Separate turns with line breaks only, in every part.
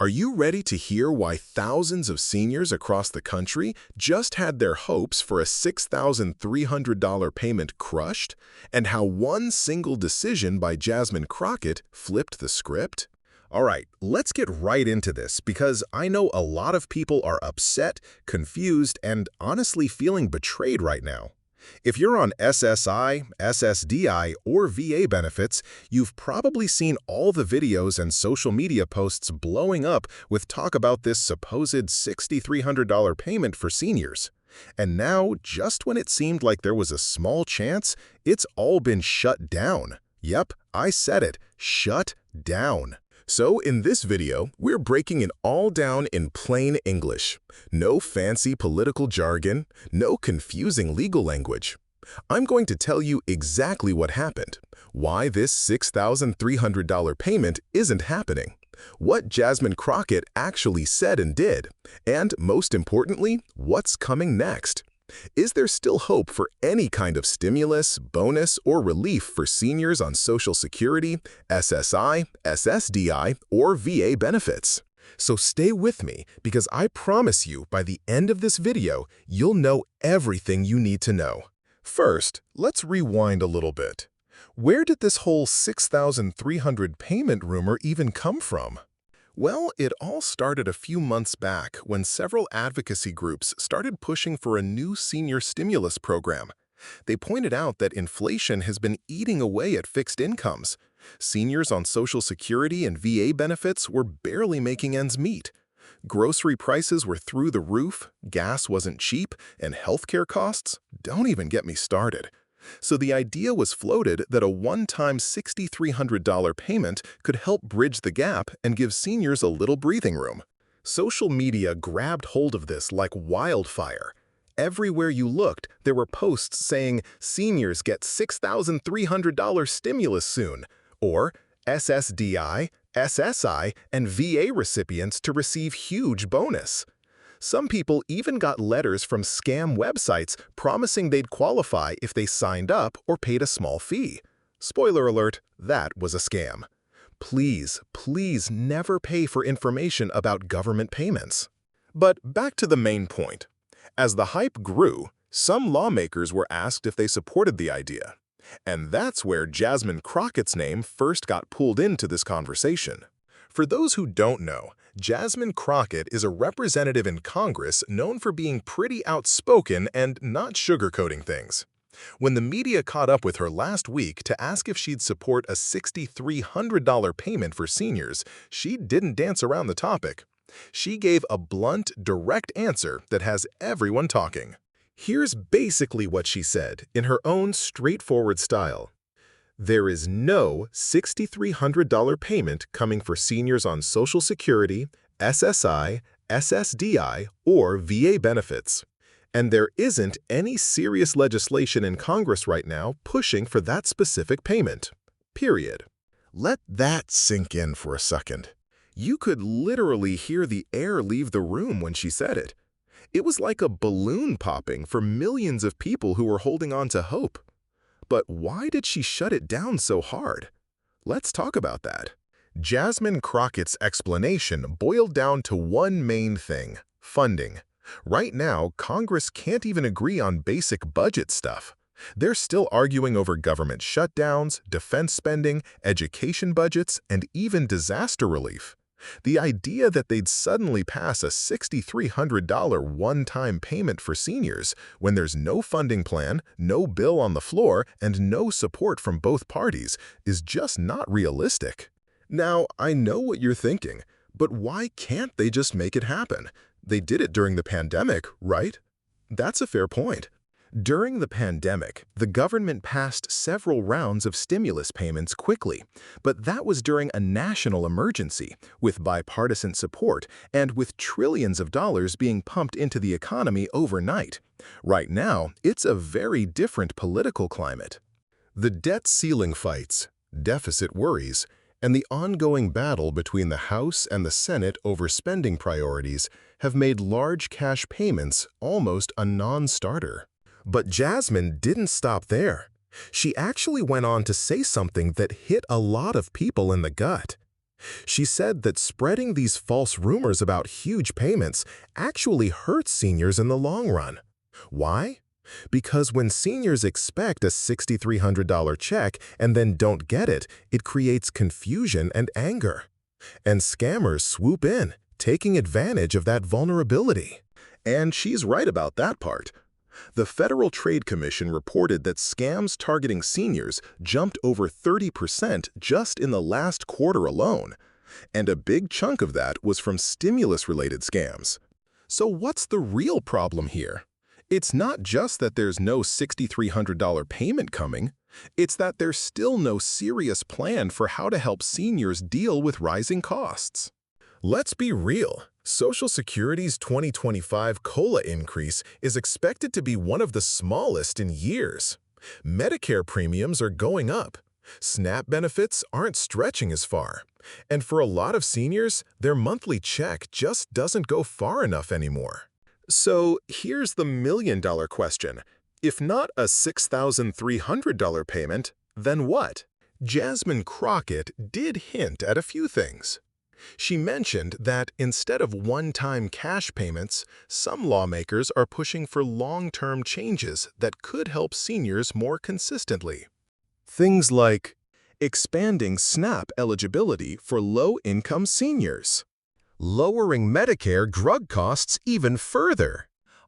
Are you ready to hear why thousands of seniors across the country just had their hopes for a $6,300 payment crushed, and how one single decision by Jasmine Crockett flipped the script? All right, let's get right into this because I know a lot of people are upset, confused, and honestly feeling betrayed right now. If you're on SSI, SSDI, or VA benefits, you've probably seen all the videos and social media posts blowing up with talk about this supposed $6,300 payment for seniors. And now, just when it seemed like there was a small chance, it's all been shut down. Yep, I said it, shut down. So in this video, we're breaking it all down in plain English. No fancy political jargon, no confusing legal language. I'm going to tell you exactly what happened, why this $6,300 payment isn't happening, what Jasmine Crockett actually said and did, and most importantly, what's coming next. Is there still hope for any kind of stimulus, bonus, or relief for seniors on Social Security, SSI, SSDI, or VA benefits? So stay with me because I promise you by the end of this video, you'll know everything you need to know. First, let's rewind a little bit. Where did this whole $6,300 payment rumor even come from? Well, it all started a few months back when several advocacy groups started pushing for a new senior stimulus program. They pointed out that inflation has been eating away at fixed incomes. Seniors on Social Security and VA benefits were barely making ends meet. Grocery prices were through the roof, gas wasn't cheap, and healthcare costs? Don't even get me started. So the idea was floated that a one-time $6,300 payment could help bridge the gap and give seniors a little breathing room. Social media grabbed hold of this like wildfire. Everywhere you looked, there were posts saying seniors get $6,300 stimulus soon, or SSDI, SSI, and VA recipients to receive huge bonus. Some people even got letters from scam websites promising they'd qualify if they signed up or paid a small fee. Spoiler alert, that was a scam. Please, please never pay for information about government payments. But back to the main point. As the hype grew, some lawmakers were asked if they supported the idea. And that's where Jasmine Crockett's name first got pulled into this conversation. For those who don't know, Jasmine Crockett is a representative in Congress known for being pretty outspoken and not sugarcoating things. When the media caught up with her last week to ask if she'd support a $6,300 payment for seniors, she didn't dance around the topic. She gave a blunt, direct answer that has everyone talking. Here's basically what she said in her own straightforward style. There is no $6,300 payment coming for seniors on Social Security, SSI, SSDI, or VA benefits. And there isn't any serious legislation in Congress right now pushing for that specific payment. Period. Let that sink in for a second. You could literally hear the air leave the room when she said it. It was like a balloon popping for millions of people who were holding on to hope. But why did she shut it down so hard? Let's talk about that. Jasmine Crockett's explanation boiled down to one main thing: funding. Right now, Congress can't even agree on basic budget stuff. They're still arguing over government shutdowns, defense spending, education budgets, and even disaster relief. The idea that they'd suddenly pass a $6,300 one-time payment for seniors when there's no funding plan, no bill on the floor, and no support from both parties is just not realistic. Now, I know what you're thinking, but why can't they just make it happen? They did it during the pandemic, right? That's a fair point. During the pandemic, the government passed several rounds of stimulus payments quickly, but that was during a national emergency, with bipartisan support and with trillions of dollars being pumped into the economy overnight. Right now, it's a very different political climate. The debt ceiling fights, deficit worries, and the ongoing battle between the House and the Senate over spending priorities have made large cash payments almost a non-starter. But Jasmine didn't stop there. She actually went on to say something that hit a lot of people in the gut. She said that spreading these false rumors about huge payments actually hurts seniors in the long run. Why? Because when seniors expect a $6,300 check and then don't get it, it creates confusion and anger. And scammers swoop in, taking advantage of that vulnerability. And she's right about that part. The Federal Trade Commission reported that scams targeting seniors jumped over 30% just in the last quarter alone. And a big chunk of that was from stimulus-related scams. So what's the real problem here? It's not just that there's no $6,300 payment coming, it's that there's still no serious plan for how to help seniors deal with rising costs. Let's be real. Social Security's 2025 COLA increase is expected to be one of the smallest in years. Medicare premiums are going up. SNAP benefits aren't stretching as far. And for a lot of seniors, their monthly check just doesn't go far enough anymore. So here's the million-dollar question. If not a $6,300 payment, then what? Jasmine Crockett did hint at a few things. She mentioned that instead of one-time cash payments, some lawmakers are pushing for long-term changes that could help seniors more consistently. Things like expanding SNAP eligibility for low-income seniors, lowering Medicare drug costs even further,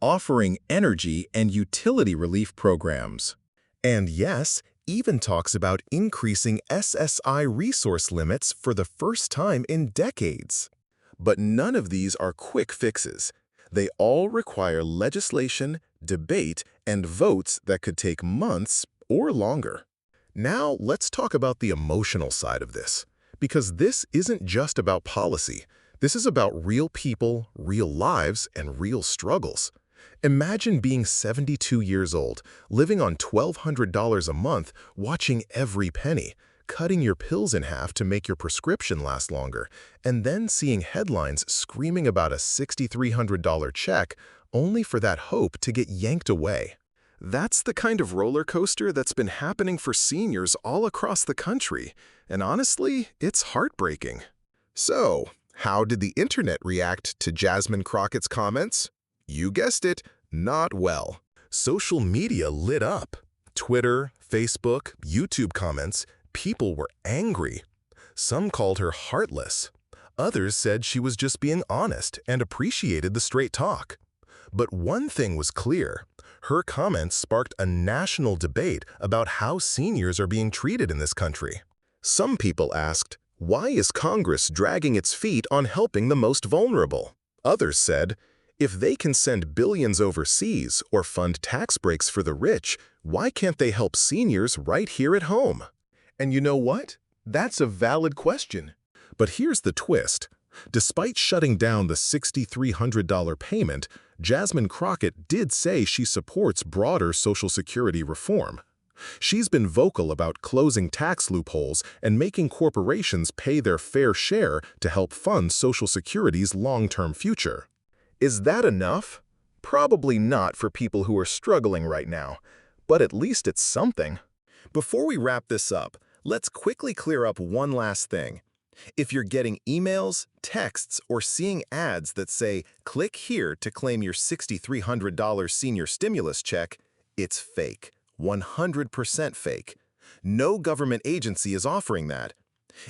offering energy and utility relief programs, and yes, even talks about increasing SSI resource limits for the first time in decades. But none of these are quick fixes. They all require legislation, debate, and votes that could take months or longer. Now, let's talk about the emotional side of this, because this isn't just about policy. This is about real people, real lives, and real struggles. Imagine being 72 years old, living on $1,200 a month, watching every penny, cutting your pills in half to make your prescription last longer, and then seeing headlines screaming about a $6,300 check only for that hope to get yanked away. That's the kind of roller coaster that's been happening for seniors all across the country, and honestly, it's heartbreaking. So, how did the internet react to Jasmine Crockett's comments? You guessed it, not well. Social media lit up. Twitter, Facebook, YouTube comments, people were angry. Some called her heartless. Others said she was just being honest and appreciated the straight talk. But one thing was clear. Her comments sparked a national debate about how seniors are being treated in this country. Some people asked, why is Congress dragging its feet on helping the most vulnerable? Others said, if they can send billions overseas or fund tax breaks for the rich, why can't they help seniors right here at home? And you know what? That's a valid question. But here's the twist. Despite shutting down the $6,300 payment, Jasmine Crockett did say she supports broader Social Security reform. She's been vocal about closing tax loopholes and making corporations pay their fair share to help fund Social Security's long-term future. Is that enough? Probably not for people who are struggling right now, but at least it's something. Before we wrap this up, let's quickly clear up one last thing. If you're getting emails, texts, or seeing ads that say, click here to claim your $6,300 senior stimulus check, it's fake. 100% fake. No government agency is offering that.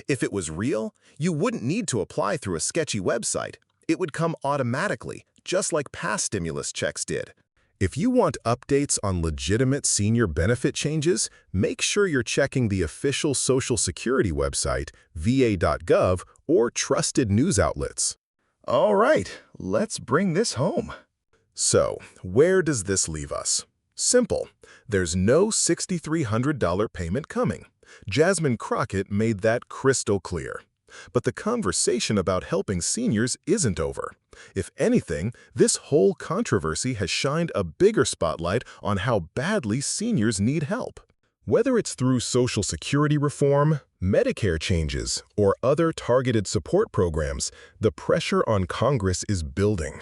If it was real, you wouldn't need to apply through a sketchy website. It would come automatically, just like past stimulus checks did. If you want updates on legitimate senior benefit changes, make sure you're checking the official Social Security website, va.gov, or trusted news outlets. All right, let's bring this home. So, where does this leave us? Simple. There's no $6,300 payment coming. Jasmine Crockett made that crystal clear. But the conversation about helping seniors isn't over. If anything, this whole controversy has shined a bigger spotlight on how badly seniors need help. Whether it's through Social Security reform, Medicare changes, or other targeted support programs, the pressure on Congress is building.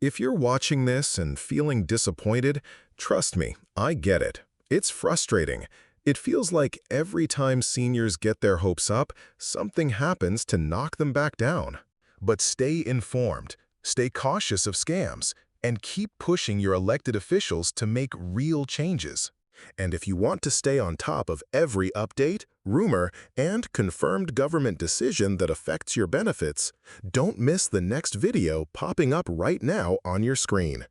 If you're watching this and feeling disappointed, trust me, I get it. It's frustrating. It feels like every time seniors get their hopes up, something happens to knock them back down. But stay informed, stay cautious of scams, and keep pushing your elected officials to make real changes. And if you want to stay on top of every update, rumor, and confirmed government decision that affects your benefits, don't miss the next video popping up right now on your screen.